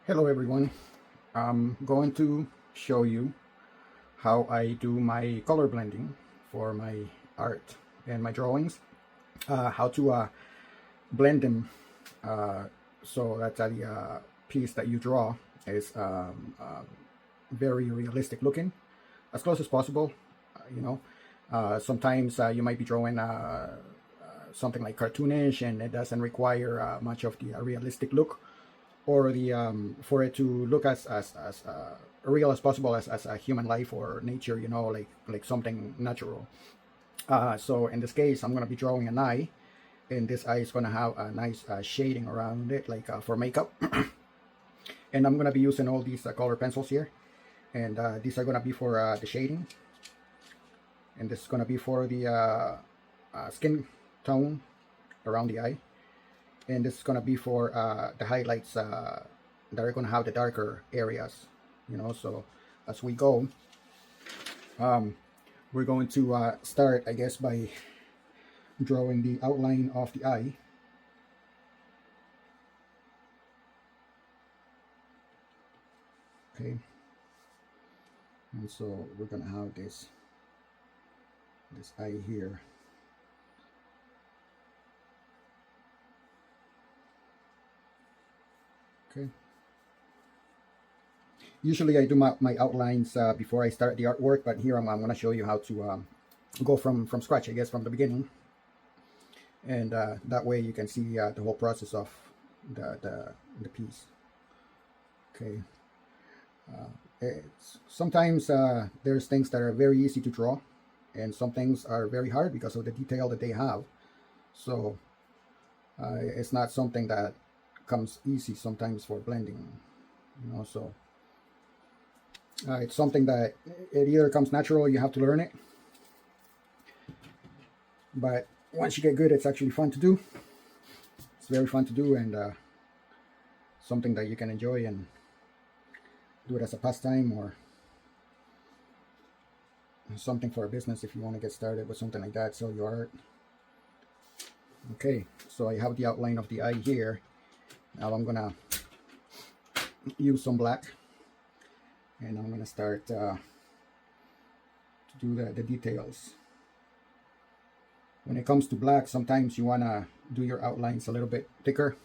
Hello everyone. I'm going to show you how I do my color blending for my art and my drawings. How to blend them so that the piece that you draw is very realistic looking, as close as possible. You know, sometimes you might be drawing something like cartoonish, and it doesn't require much of the realistic look, or the for it to look as real as possible as a human life or nature, like something natural. So in this case, I'm going to be drawing an eye, and this eye is going to have a nice shading around it, like for makeup. And I'm going to be using all these color pencils here, and these are going to be for the shading, and this is going to be for the skin tone around the eye, and this is going to be for the highlights that are going to have the darker areas. So as we go, we're going to start, I guess, by drawing the outline of the eye. Okay, and so we're going to have this eye here. Okay, usually I do my outlines before I start the artwork, but here I'm going to show you how to go from scratch, I guess, from the beginning, and that way you can see the whole process of the piece. Okay, sometimes there's things that are very easy to draw, and some things are very hard because of the detail that they have. So it's not something that comes easy sometimes for blending, so it's something that it either comes natural, you have to learn it, but once you get good, it's actually fun to do. It's very fun to do, and something that you can enjoy and do it as a pastime, or something for a business if you want to get started with something like that, sell your art. Okay, so I have the outline of the eye here. Now I'm gonna use some black, and I'm gonna start to do the details. When it comes to black, sometimes you wanna do your outlines a little bit thicker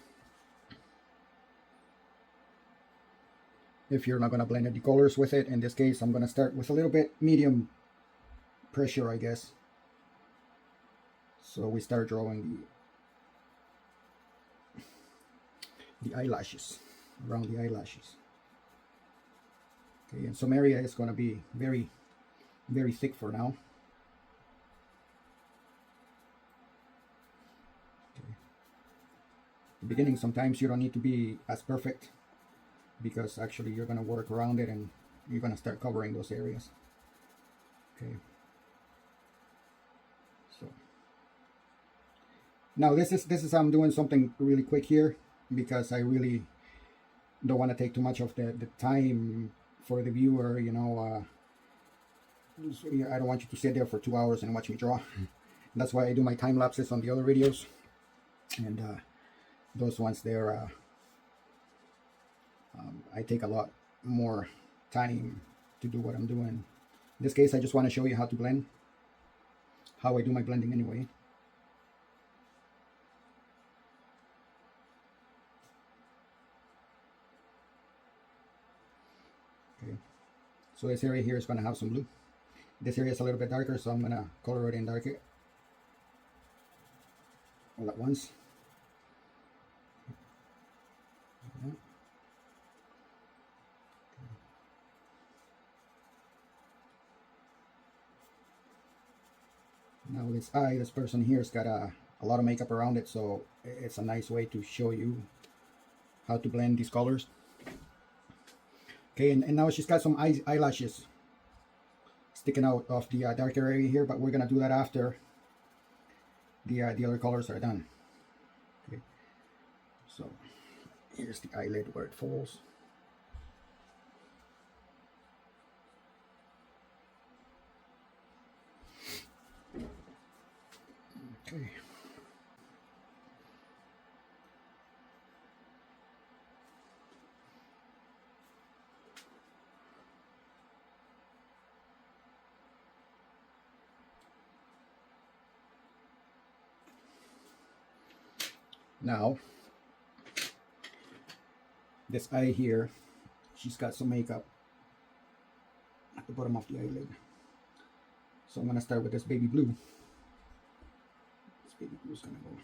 if you're not gonna blend the colors with it. In this case, I'm gonna start with a little bit medium pressure, I guess. So we start drawing the eyelashes, around the eyelashes. Okay, and some area is going to be very thick for now. Okay. The beginning, sometimes you don't need to be as perfect, because actually you're going to work around it and you're going to start covering those areas. Okay, so now this is I'm doing something really quick here, because I really don't want to take too much of the time for the viewer. I don't want you to sit there for 2 hours and watch me draw. That's why I do my time lapses on the other videos, and those ones there, I take a lot more time to do what I'm doing. In this case, I just want to show you how to blend, how I do my blending anyway. Okay, so this area here is going to have some blue. This area is a little bit darker, so I'm going to color it in darker all at once. Okay. Now this eye, this person here has got a lot of makeup around it, so it's a nice way to show you how to blend these colors. Okay, and now she's got some eyelashes sticking out of the darker area here, but we're gonna do that after the other colors are done. Okay, so here's the eyelid where it falls. Okay. Now, this eye here, she's got some makeup at the bottom of the eyelid. So I'm gonna start with this baby blue. This baby blue is gonna go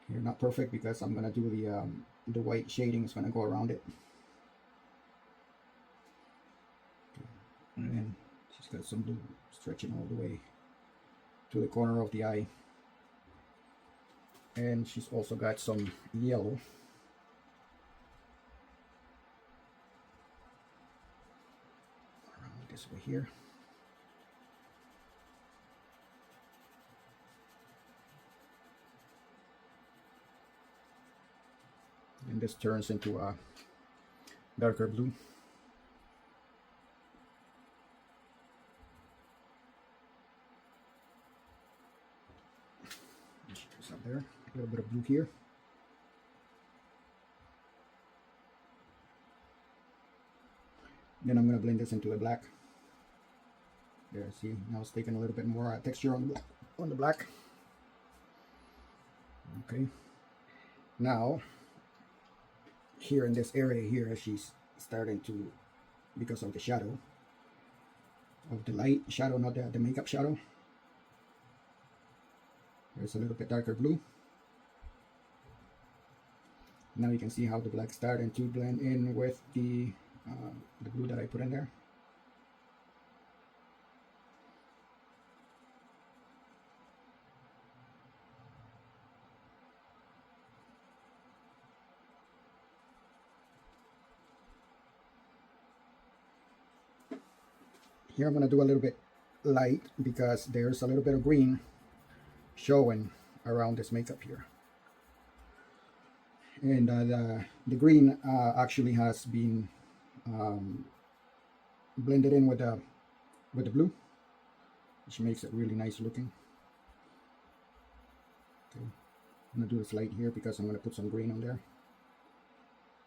here. Not perfect because I'm gonna do the white shading is gonna go around it. Okay. And then she's got some blue stretching all the way to the corner of the eye. And she's also got some yellow. Around this way here. And this turns into a darker blue. Up there, a little bit of blue here. Then I'm going to blend this into the black. There, see, now it's taking a little bit more texture on the black. Okay. Now, here in this area here, she's starting to, because of the shadow, of the light shadow, not the makeup shadow. There's a little bit darker blue. Now you can see how the black starting to blend in with the blue that I put in there. Here I'm going to do a little bit light because there's a little bit of green showing around this makeup here. And the green actually has been blended in with the blue, which makes it really nice looking. Okay. I'm gonna do this light here because I'm gonna put some green on there,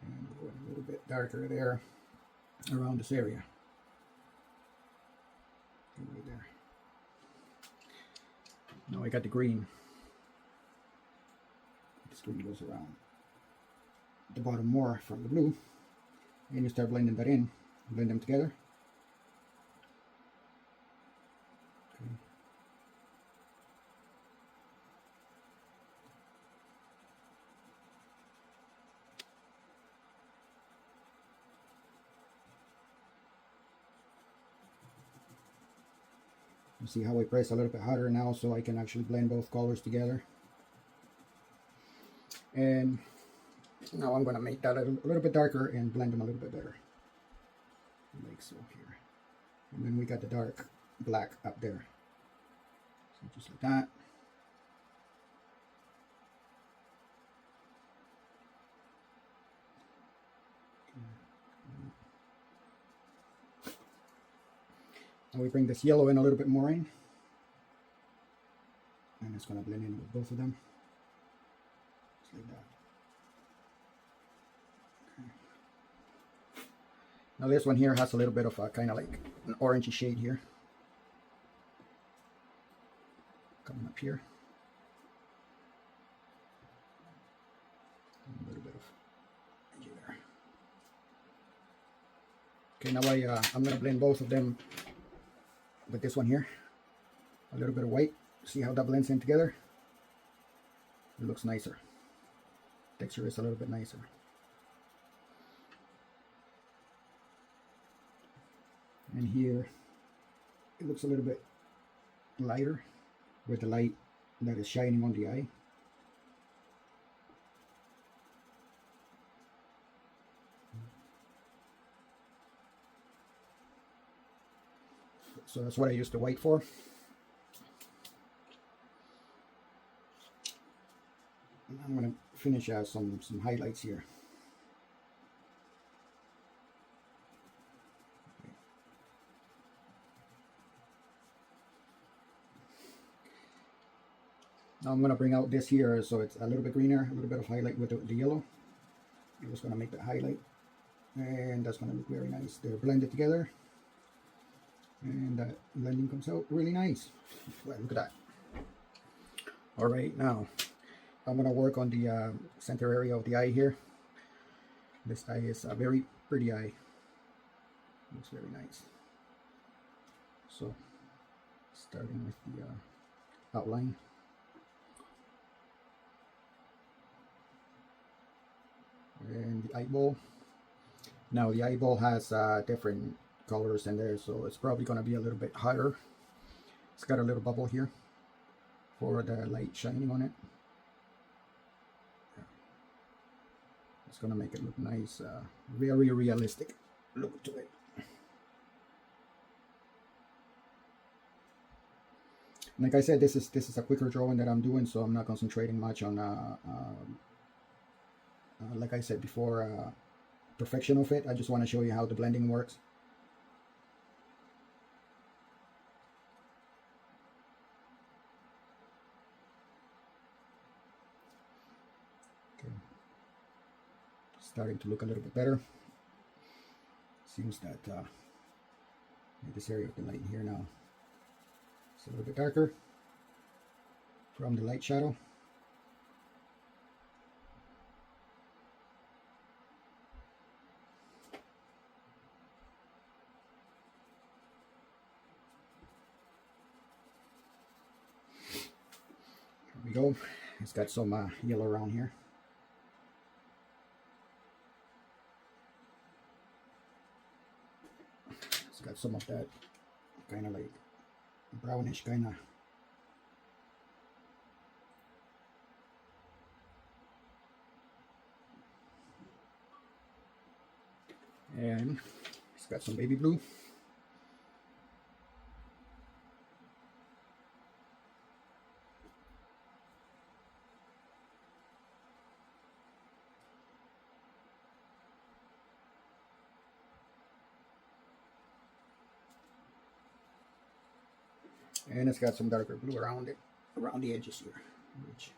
and go a little bit darker there around this area. Okay, right there. Now I got the green. This green goes around the bottom more from the blue, and you start blending that in, blend them together. Okay. You see how I press a little bit harder now so I can actually blend both colors together. And now I'm going to make that a little bit darker and blend them a little bit better. Like so here. And then we got the dark black up there. So just like that. Now we bring this yellow in a little bit more in. And it's going to blend in with both of them. Just like that. Now this one here has a little bit of a kind of like an orangey shade here. Coming up here. A little bit of edge there. Okay, now I'm going to blend both of them with this one here. A little bit of white. See how that blends in together? It looks nicer. Texture is a little bit nicer. And here it looks a little bit lighter with the light that is shining on the eye. So that's what I use the white for. And I'm going to finish out some highlights here. Now I'm going to bring out this here so it's a little bit greener, a little bit of highlight with the yellow. I'm just going to make that highlight, and that's going to look very nice. They're blended together, and that blending comes out really nice. Well, look at that. All right, now I'm gonna work on the center area of the eye here. This eye is a very pretty eye. Looks very nice. So, starting with the outline. And the eyeball. Now the eyeball has different colors in there, so it's probably gonna be a little bit hotter. It's got a little bubble here for the light shining on it. It's gonna make it look nice, very realistic look to it. Like I said, this is a quicker drawing that I'm doing, so I'm not concentrating much on like I said before, perfection of it. I just want to show you how the blending works. Okay. Starting to look a little bit better. Seems that this area of the light here now is a little bit darker from the light shadow. There we go. It's got some yellow around here. It's got some of that kind of like brownish kind of. And it's got some baby blue. And it's got some darker blue around it, around the edges here. Which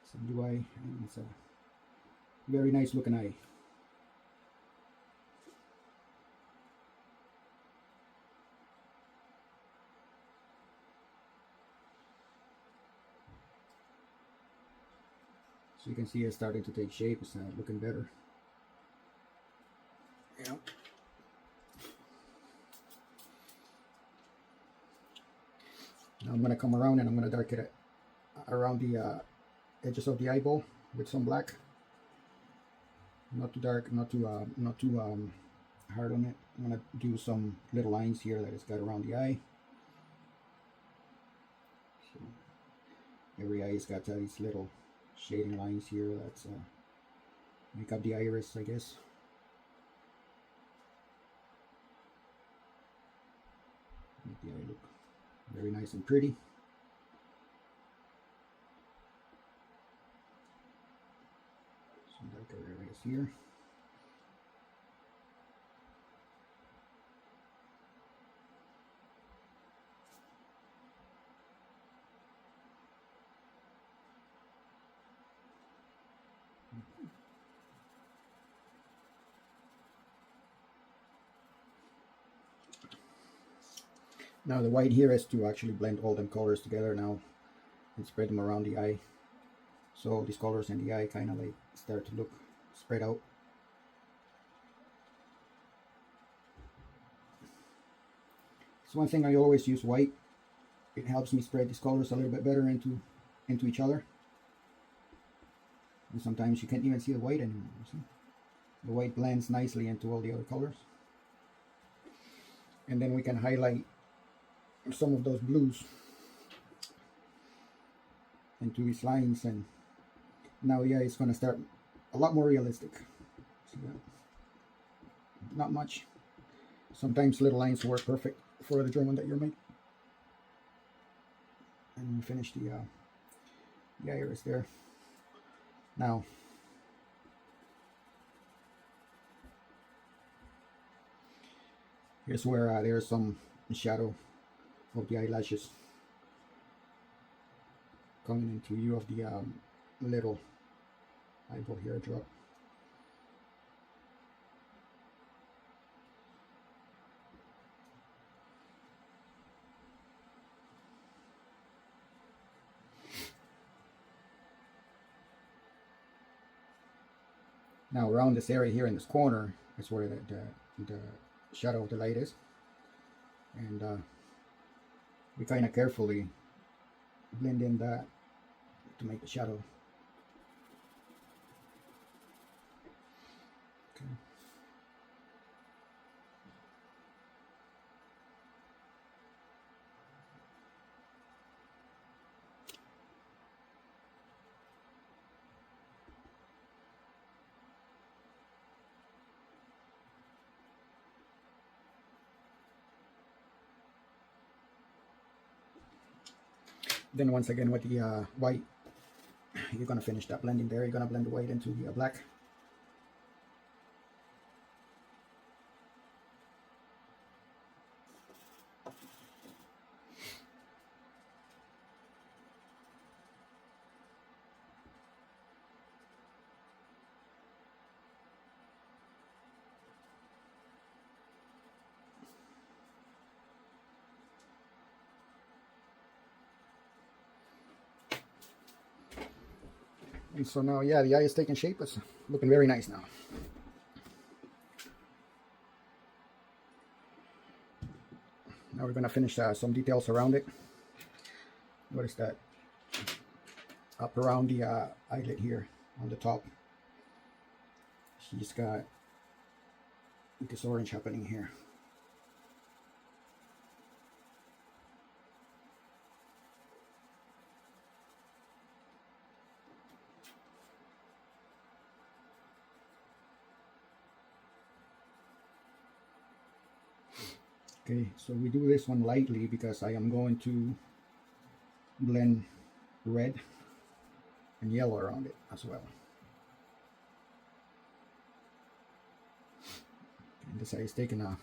it's a blue eye, and it's a very nice looking eye. So you can see it's starting to take shape. It's looking better. Yeah. Now I'm going to come around and I'm going to darken it around the edges of the eyeball with some black. Not too dark, not too hard on it. I'm going to do some little lines here that it's got around the eye. So every eye has got these little shading lines here that's make up the iris, I guess. Make the eye look very nice and pretty. Some darker areas here. Now the white here is to actually blend all them colors together now and spread them around the eye. So these colors in the eye kind of like start to look spread out. So one thing, I always use white. It helps me spread these colors a little bit better into each other. And sometimes you can't even see the white anymore. See? The white blends nicely into all the other colors. And then we can highlight some of those blues into these lines, and now yeah, it's going to start a lot more realistic. See that? Not much. Sometimes little lines work perfect for the drawing that you're making. And we finish the iris there. Now here's where there's some shadow of the eyelashes coming into view of the little eyeball here drop. Now around this area here in this corner is where the shadow of the light is, and we kind of carefully blend in that to make the shadow. Okay. Then once again with the white, you're gonna finish that blending there. You're gonna blend the white into the black. And so now, yeah, the eye is taking shape. It's looking very nice now. Now we're gonna finish some details around it. Notice that up around the eyelid here on the top, she's got this orange happening here. Okay, so we do this one lightly because I am going to blend red and yellow around it as well. And this eye is taking a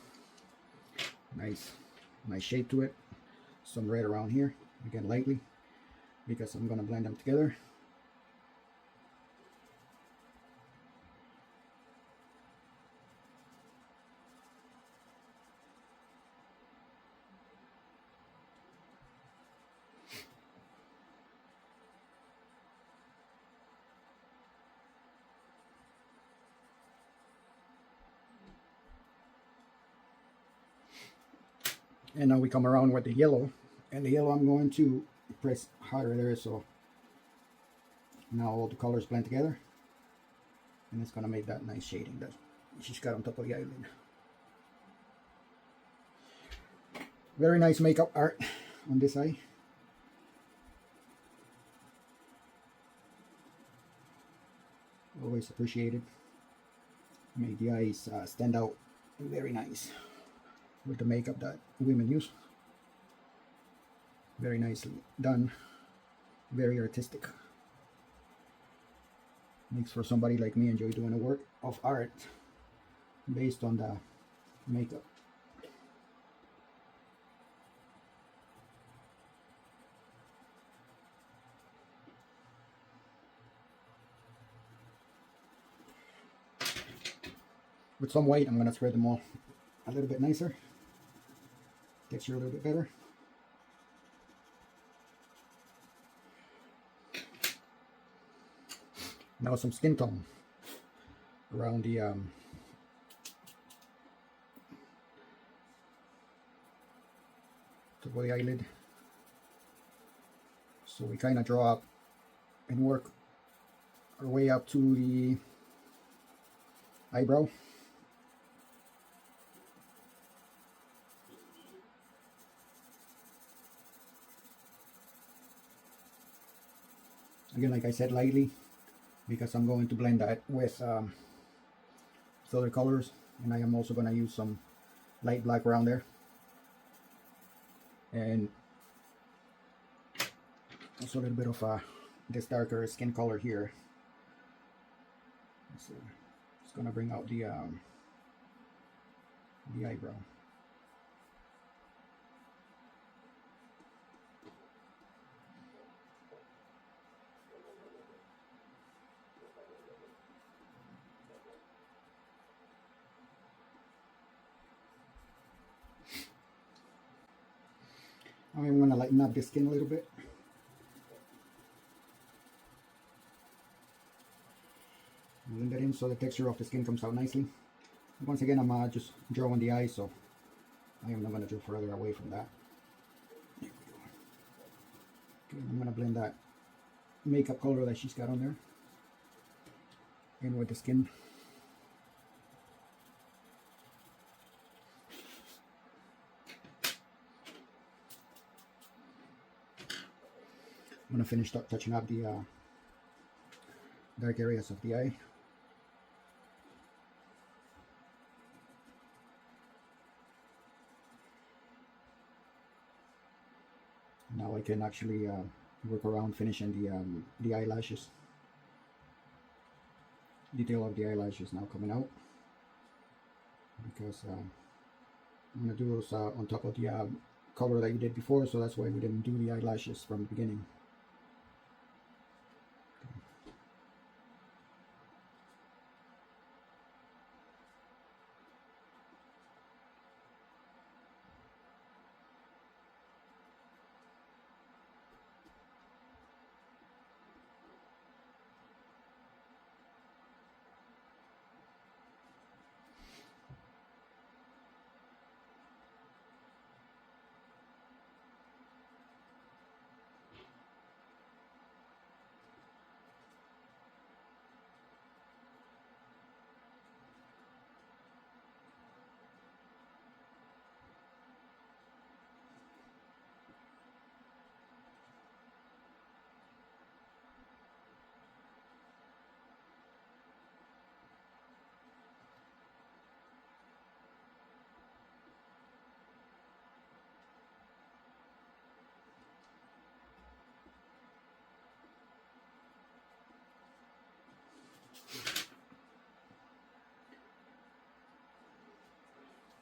nice shape to it. Some red around here, again lightly, because I'm going to blend them together. And now we come around with the yellow, and the yellow I'm going to press harder there, so now all the colors blend together, and it's going to make that nice shading that she's got on top of the eyelid. Very nice makeup art on this eye. Always appreciated. Made the eyes stand out very nice with the makeup that women use. Very nicely done. Very artistic. Makes for somebody like me enjoy doing a work of art based on the makeup. With some white, I'm going to spread them all a little bit nicer. Texture a little bit better. Now some skin tone around the top of the eyelid. So we kind of draw up and work our way up to the eyebrow. Again, like I said, lightly, because I'm going to blend that with other colors, and I am also going to use some light black around there, and also a little bit of this darker skin color here. So it's going to bring out the eyebrow. I'm going to lighten up the skin a little bit. Blend that in so the texture of the skin comes out nicely. Once again, I'm just drawing the eyes, so I am not going to draw further away from that. There we go. Okay, I'm going to blend that makeup color that she's got on there in with the skin. I'm going to finish touching up the dark areas of the eye. Now I can actually work around finishing the eyelashes. Detail of the eyelashes now coming out, because I'm going to do those on top of the color that you did before, so that's why we didn't do the eyelashes from the beginning.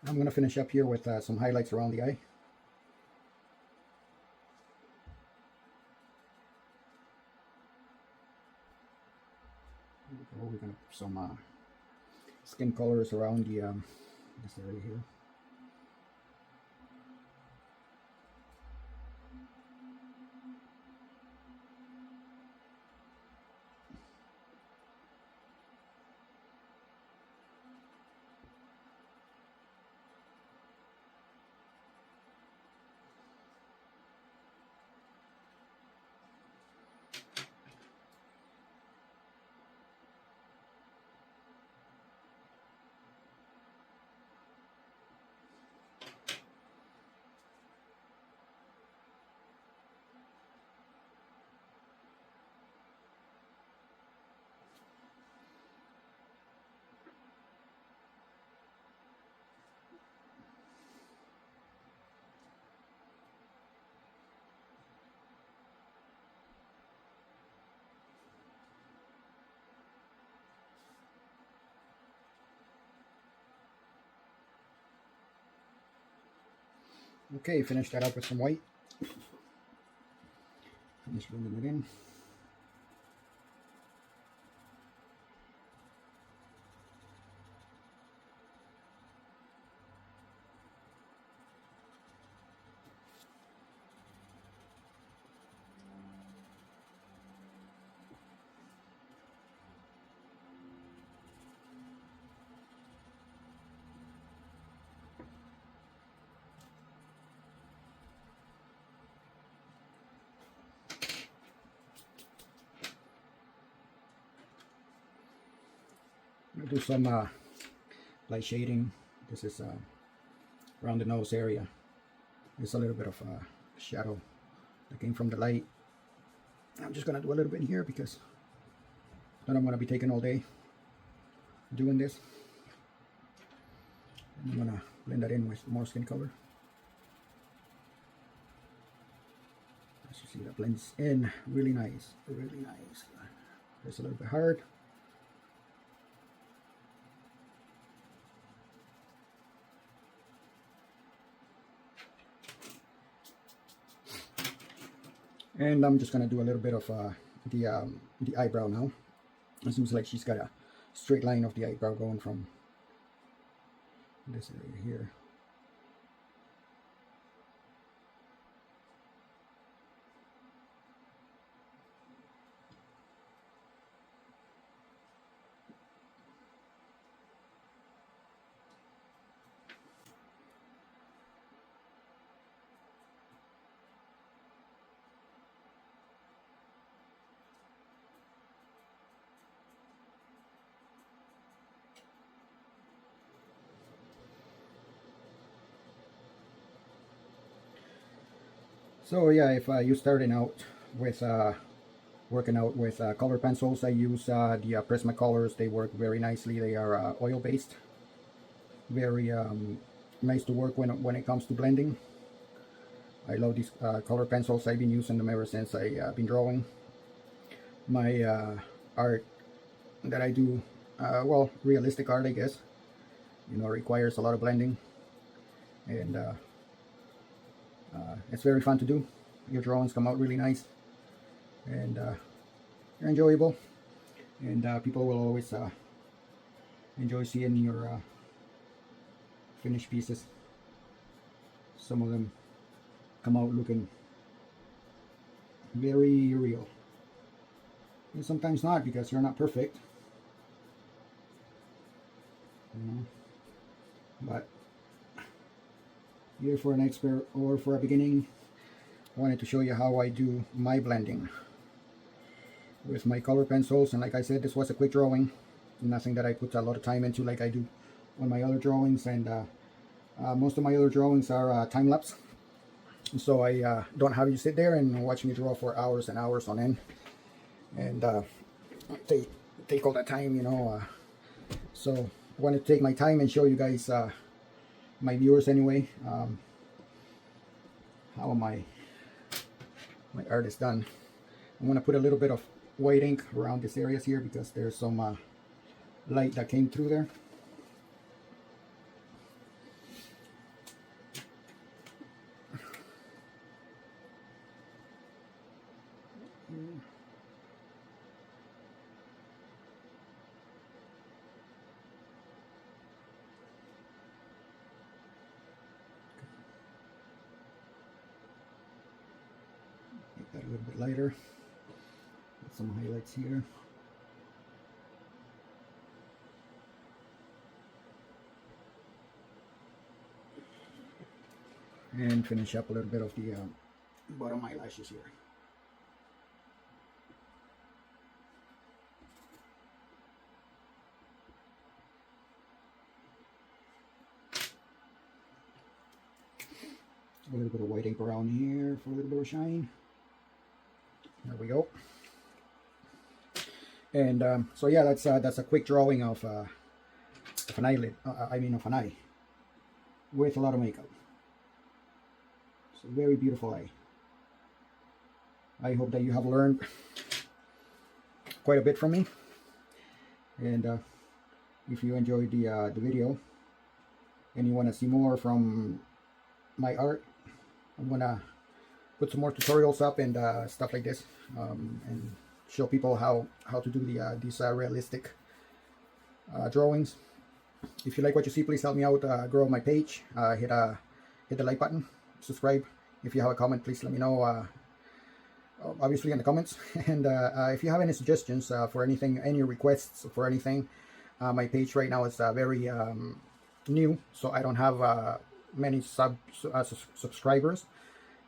I'm going to finish up here with some highlights around the eye. We're going to put some skin colors around this area here. Okay, finish that up with some white. Finish blending it in. I'll do some light shading. This is around the nose area. There's a little bit of shadow that came from the light. I'm just going to do a little bit here because then I'm going to be taking all day doing this. And I'm going to blend that in with more skin color. As you see, that blends in really nice, really nice. It's a little bit hard. And I'm just gonna do a little bit of the eyebrow now. It seems like she's got a straight line of the eyebrow going from this area here. So yeah, if you're starting out with working out with color pencils, I use the Prismacolors. They work very nicely. They are oil based, very nice to work when it comes to blending. I love these color pencils. I've been using them ever since I've been drawing. My art that I do, well, realistic art, I guess, you know, requires a lot of blending, and it's very fun to do. Your drawings come out really nice, and they're enjoyable, and people will always enjoy seeing your finished pieces. Some of them come out looking very real, and sometimes not, because you're not perfect, you know. But either for an expert or for a beginning, I wanted to show you how I do my blending with my color pencils. And like I said, this was a quick drawing, nothing that I put a lot of time into like I do on my other drawings. And most of my other drawings are time-lapse, so I don't have you sit there and watch me draw for hours and hours on end, and take all that time, you know. So I want to take my time and show you guys, my viewers anyway, how my art is done. I'm going to put a little bit of white ink around these areas here because there's some light that came through there. Make that a little bit lighter. Put some highlights here. And finish up a little bit of the bottom eyelashes here. A little bit of white ink around here for a little bit of shine. There we go. And so yeah, that's a quick drawing of an eyelid. Of an eye with a lot of makeup. It's a very beautiful eye. I hope that you have learned quite a bit from me. And if you enjoyed the video and you want to see more from my art, I'm gonna put some more tutorials up and stuff like this, and show people how to do these realistic drawings. If you like what you see, please help me out, grow my page. Hit the like button, subscribe. If you have a comment, please let me know, obviously in the comments. And if you have any suggestions for anything, any requests for anything, my page right now is very new, so I don't have many subscribers,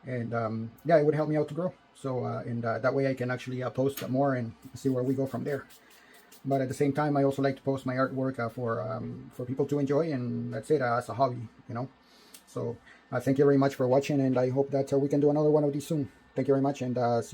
and yeah, it would help me out to grow. So and that way I can actually post more and see where we go from there. But at the same time, I also like to post my artwork for people to enjoy, and that's it, as a hobby, you know. So thank you very much for watching, and I hope that we can do another one of these soon. Thank you very much, and see you.